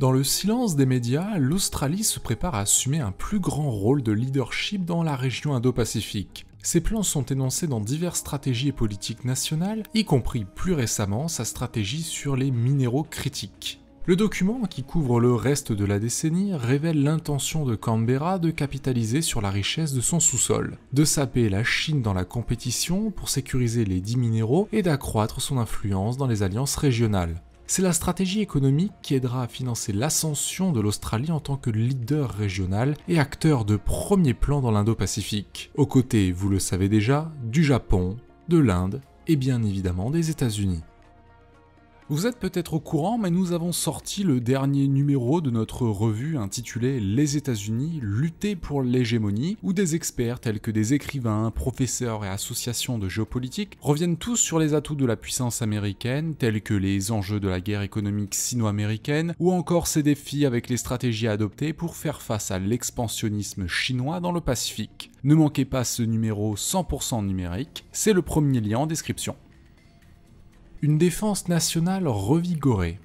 Dans le silence des médias, l'Australie se prépare à assumer un plus grand rôle de leadership dans la région Indo-Pacifique. Ses plans sont énoncés dans diverses stratégies et politiques nationales, y compris plus récemment sa stratégie sur les minéraux critiques. Le document, qui couvre le reste de la décennie, révèle l'intention de Canberra de capitaliser sur la richesse de son sous-sol, de saper la Chine dans la compétition pour sécuriser les 10 minéraux et d'accroître son influence dans les alliances régionales. C'est la stratégie économique qui aidera à financer l'ascension de l'Australie en tant que leader régional et acteur de premier plan dans l'Indo-Pacifique, aux côtés, vous le savez déjà, du Japon, de l'Inde et bien évidemment des États-Unis. Vous êtes peut-être au courant, mais nous avons sorti le dernier numéro de notre revue intitulée Les États-Unis, lutter pour l'hégémonie, où des experts tels que des écrivains, professeurs et associations de géopolitique reviennent tous sur les atouts de la puissance américaine, tels que les enjeux de la guerre économique sino-américaine, ou encore ses défis avec les stratégies adoptées pour faire face à l'expansionnisme chinois dans le Pacifique. Ne manquez pas ce numéro 100% numérique, c'est le premier lien en description. Une défense nationale revigorée.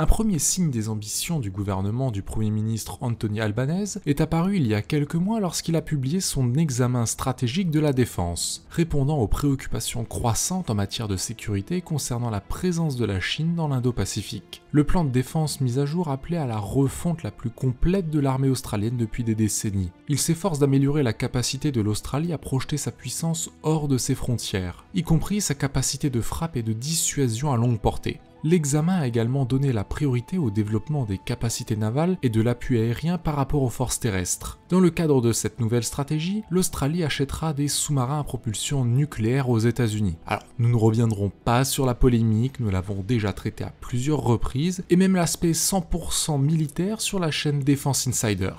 Un premier signe des ambitions du gouvernement du Premier ministre Anthony Albanese est apparu il y a quelques mois lorsqu'il a publié son examen stratégique de la défense, répondant aux préoccupations croissantes en matière de sécurité concernant la présence de la Chine dans l'Indo-Pacifique. Le plan de défense mis à jour appelait à la refonte la plus complète de l'armée australienne depuis des décennies. Il s'efforce d'améliorer la capacité de l'Australie à projeter sa puissance hors de ses frontières, y compris sa capacité de frappe et de dissuasion à longue portée. L'examen a également donné la priorité au développement des capacités navales et de l'appui aérien par rapport aux forces terrestres. Dans le cadre de cette nouvelle stratégie, l'Australie achètera des sous-marins à propulsion nucléaire aux États-Unis. Alors, nous ne reviendrons pas sur la polémique, nous l'avons déjà traité à plusieurs reprises, et même l'aspect 100% militaire sur la chaîne Defense Insider.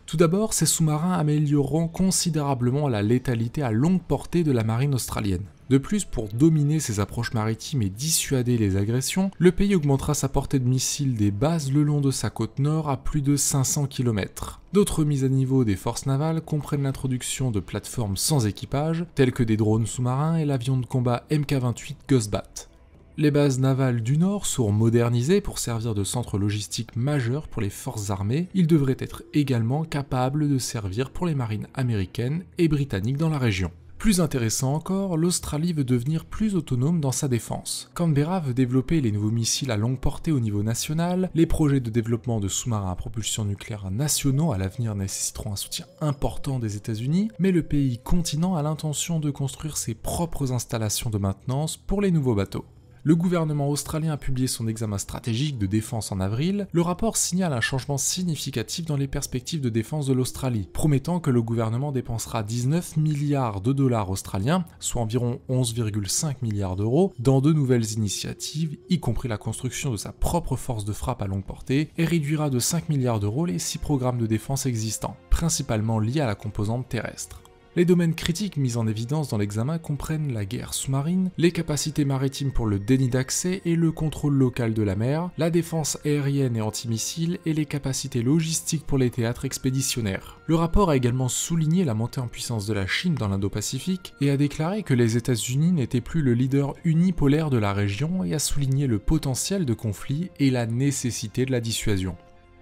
Tout d'abord, ces sous-marins amélioreront considérablement la létalité à longue portée de la marine australienne. De plus, pour dominer ses approches maritimes et dissuader les agressions, le pays augmentera sa portée de missiles des bases le long de sa côte nord à plus de 500 km. D'autres mises à niveau des forces navales comprennent l'introduction de plateformes sans équipage, telles que des drones sous-marins et l'avion de combat Mk-28 Gusbat. Les bases navales du Nord seront modernisées pour servir de centre logistique majeur pour les forces armées. Ils devraient être également capables de servir pour les marines américaines et britanniques dans la région. Plus intéressant encore, l'Australie veut devenir plus autonome dans sa défense. Canberra veut développer les nouveaux missiles à longue portée au niveau national, les projets de développement de sous-marins à propulsion nucléaire nationaux à l'avenir nécessiteront un soutien important des États-Unis, mais le pays continent a l'intention de construire ses propres installations de maintenance pour les nouveaux bateaux. Le gouvernement australien a publié son examen stratégique de défense en avril. Le rapport signale un changement significatif dans les perspectives de défense de l'Australie, promettant que le gouvernement dépensera 19 milliards de dollars australiens, soit environ 11,5 milliards d'euros, dans de nouvelles initiatives, y compris la construction de sa propre force de frappe à longue portée, et réduira de 5 milliards d'euros les 6 programmes de défense existants, principalement liés à la composante terrestre. Les domaines critiques mis en évidence dans l'examen comprennent la guerre sous-marine, les capacités maritimes pour le déni d'accès et le contrôle local de la mer, la défense aérienne et antimissile et les capacités logistiques pour les théâtres expéditionnaires. Le rapport a également souligné la montée en puissance de la Chine dans l'Indo-Pacifique et a déclaré que les États-Unis n'étaient plus le leader unipolaire de la région et a souligné le potentiel de conflit et la nécessité de la dissuasion.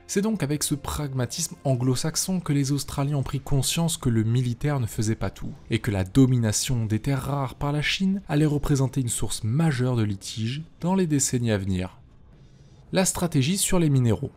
C'est donc avec ce pragmatisme anglo-saxon que les Australiens ont pris conscience que le militaire ne faisait pas tout, et que la domination des terres rares par la Chine allait représenter une source majeure de litiges dans les décennies à venir. La stratégie sur les minéraux.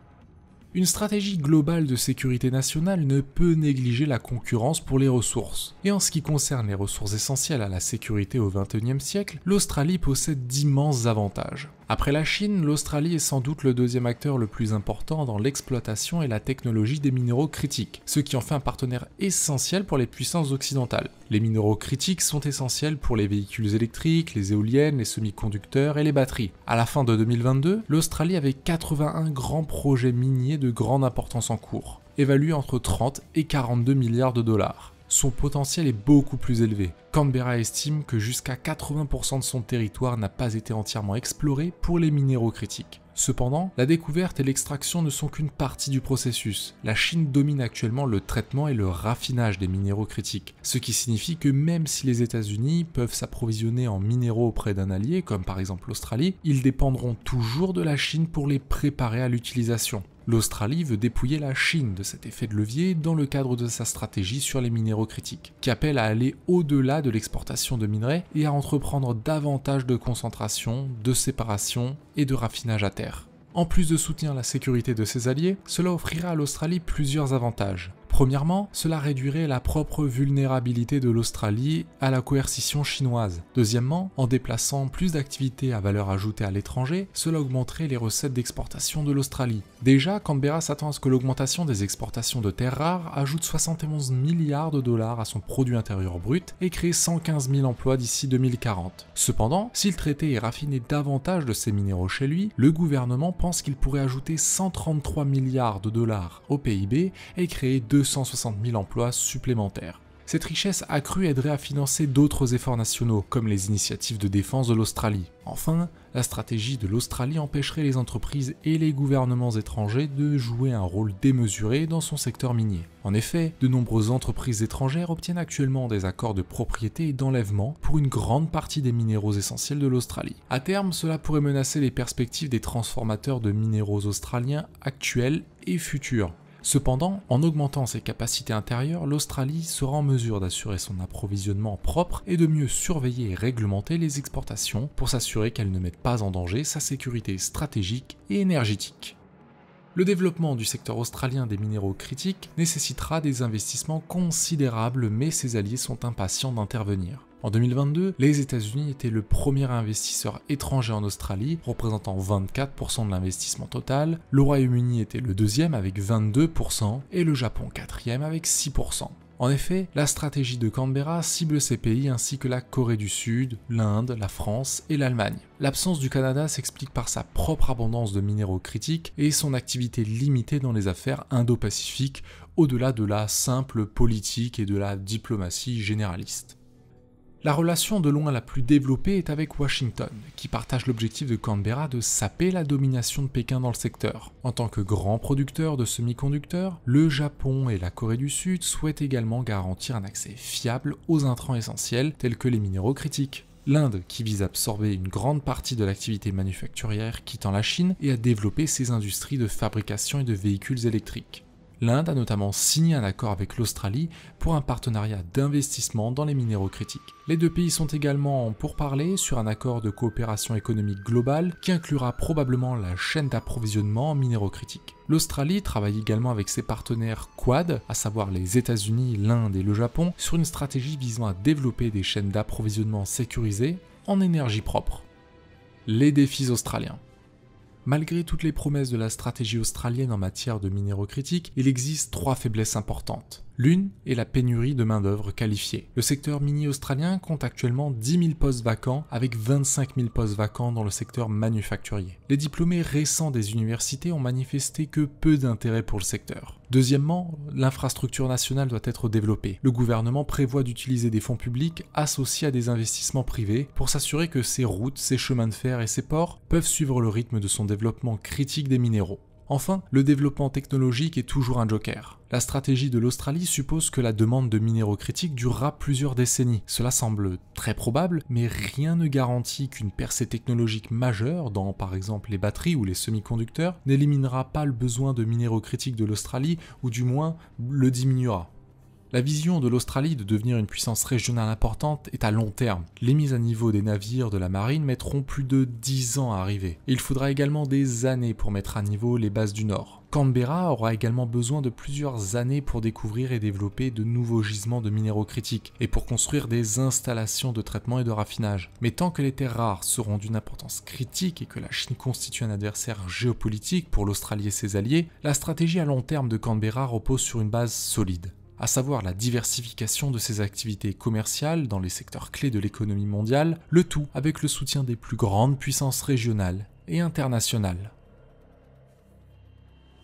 Une stratégie globale de sécurité nationale ne peut négliger la concurrence pour les ressources. Et en ce qui concerne les ressources essentielles à la sécurité au XXIe siècle, l'Australie possède d'immenses avantages. Après la Chine, l'Australie est sans doute le deuxième acteur le plus important dans l'exploitation et la technologie des minéraux critiques, ce qui en fait un partenaire essentiel pour les puissances occidentales. Les minéraux critiques sont essentiels pour les véhicules électriques, les éoliennes, les semi-conducteurs et les batteries. À la fin de 2022, l'Australie avait 81 grands projets miniers de grande importance en cours, évalués entre 30 et 42 milliards de dollars. Son potentiel est beaucoup plus élevé. Canberra estime que jusqu'à 80% de son territoire n'a pas été entièrement exploré pour les minéraux critiques. Cependant, la découverte et l'extraction ne sont qu'une partie du processus. La Chine domine actuellement le traitement et le raffinage des minéraux critiques, ce qui signifie que même si les États-Unis peuvent s'approvisionner en minéraux auprès d'un allié, comme par exemple l'Australie, ils dépendront toujours de la Chine pour les préparer à l'utilisation. L'Australie veut dépouiller la Chine de cet effet de levier dans le cadre de sa stratégie sur les minéraux critiques, qui appelle à aller au-delà de l'exportation de minerais et à entreprendre davantage de concentration, de séparation et de raffinage à terre. En plus de soutenir la sécurité de ses alliés, cela offrira à l'Australie plusieurs avantages. Premièrement, cela réduirait la propre vulnérabilité de l'Australie à la coercition chinoise. Deuxièmement, en déplaçant plus d'activités à valeur ajoutée à l'étranger, cela augmenterait les recettes d'exportation de l'Australie. Déjà, Canberra s'attend à ce que l'augmentation des exportations de terres rares ajoute 71 milliards de dollars à son produit intérieur brut et crée 115 000 emplois d'ici 2040. Cependant, s'il traitait et raffinait davantage de ces minéraux chez lui, le gouvernement pense qu'il pourrait ajouter 133 milliards de dollars au PIB et créer 260 000 emplois supplémentaires. Cette richesse accrue aiderait à financer d'autres efforts nationaux, comme les initiatives de défense de l'Australie. Enfin, la stratégie de l'Australie empêcherait les entreprises et les gouvernements étrangers de jouer un rôle démesuré dans son secteur minier. En effet, de nombreuses entreprises étrangères obtiennent actuellement des accords de propriété et d'enlèvement pour une grande partie des minéraux essentiels de l'Australie. À terme, cela pourrait menacer les perspectives des transformateurs de minéraux australiens actuels et futurs. Cependant, en augmentant ses capacités intérieures, l'Australie sera en mesure d'assurer son approvisionnement propre et de mieux surveiller et réglementer les exportations pour s'assurer qu'elles ne mettent pas en danger sa sécurité stratégique et énergétique. Le développement du secteur australien des minéraux critiques nécessitera des investissements considérables, mais ses alliés sont impatients d'intervenir. En 2022, les États-Unis étaient le premier investisseur étranger en Australie, représentant 24% de l'investissement total, le Royaume-Uni était le deuxième avec 22% et le Japon quatrième avec 6%. En effet, la stratégie de Canberra cible ces pays ainsi que la Corée du Sud, l'Inde, la France et l'Allemagne. L'absence du Canada s'explique par sa propre abondance de minéraux critiques et son activité limitée dans les affaires indo-pacifiques, au-delà de la simple politique et de la diplomatie généraliste. La relation de loin la plus développée est avec Washington, qui partage l'objectif de Canberra de saper la domination de Pékin dans le secteur. En tant que grand producteur de semi-conducteurs, le Japon et la Corée du Sud souhaitent également garantir un accès fiable aux intrants essentiels tels que les minéraux critiques. L'Inde, qui vise à absorber une grande partie de l'activité manufacturière quittant la Chine et à développer ses industries de fabrication et de véhicules électriques. L'Inde a notamment signé un accord avec l'Australie pour un partenariat d'investissement dans les minéraux critiques. Les deux pays sont également en pourparlers sur un accord de coopération économique globale qui inclura probablement la chaîne d'approvisionnement en minéraux critiques. L'Australie travaille également avec ses partenaires Quad, à savoir les États-Unis, l'Inde et le Japon, sur une stratégie visant à développer des chaînes d'approvisionnement sécurisées en énergie propre. Les défis australiens. Malgré toutes les promesses de la stratégie australienne en matière de minéraux critiques, il existe 3 faiblesses importantes. L'une est la pénurie de main-d'œuvre qualifiée. Le secteur minier australien compte actuellement 10 000 postes vacants avec 25 000 postes vacants dans le secteur manufacturier. Les diplômés récents des universités ont manifesté que peu d'intérêt pour le secteur. Deuxièmement, l'infrastructure nationale doit être développée. Le gouvernement prévoit d'utiliser des fonds publics associés à des investissements privés pour s'assurer que ces routes, ces chemins de fer et ces ports peuvent suivre le rythme de son développement critique des minéraux. Enfin, le développement technologique est toujours un joker. La stratégie de l'Australie suppose que la demande de minéraux critiques durera plusieurs décennies. Cela semble très probable, mais rien ne garantit qu'une percée technologique majeure dans par exemple les batteries ou les semi-conducteurs n'éliminera pas le besoin de minéraux critiques de l'Australie, ou du moins le diminuera. La vision de l'Australie de devenir une puissance régionale importante est à long terme. Les mises à niveau des navires de la marine mettront plus de 10 ans à arriver. Il faudra également des années pour mettre à niveau les bases du Nord. Canberra aura également besoin de plusieurs années pour découvrir et développer de nouveaux gisements de minéraux critiques et pour construire des installations de traitement et de raffinage. Mais tant que les terres rares seront d'une importance critique et que la Chine constitue un adversaire géopolitique pour l'Australie et ses alliés, la stratégie à long terme de Canberra repose sur une base solide, à savoir la diversification de ses activités commerciales dans les secteurs clés de l'économie mondiale, le tout avec le soutien des plus grandes puissances régionales et internationales.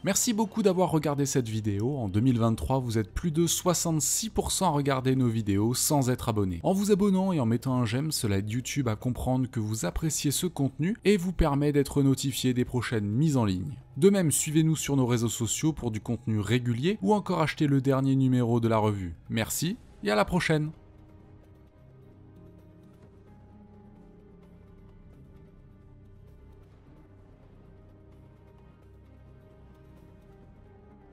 Merci beaucoup d'avoir regardé cette vidéo. En 2023, vous êtes plus de 66% à regarder nos vidéos sans être abonné. En vous abonnant et en mettant un j'aime, cela aide YouTube à comprendre que vous appréciez ce contenu et vous permet d'être notifié des prochaines mises en ligne. De même, suivez-nous sur nos réseaux sociaux pour du contenu régulier ou encore achetez le dernier numéro de la revue. Merci et à la prochaine!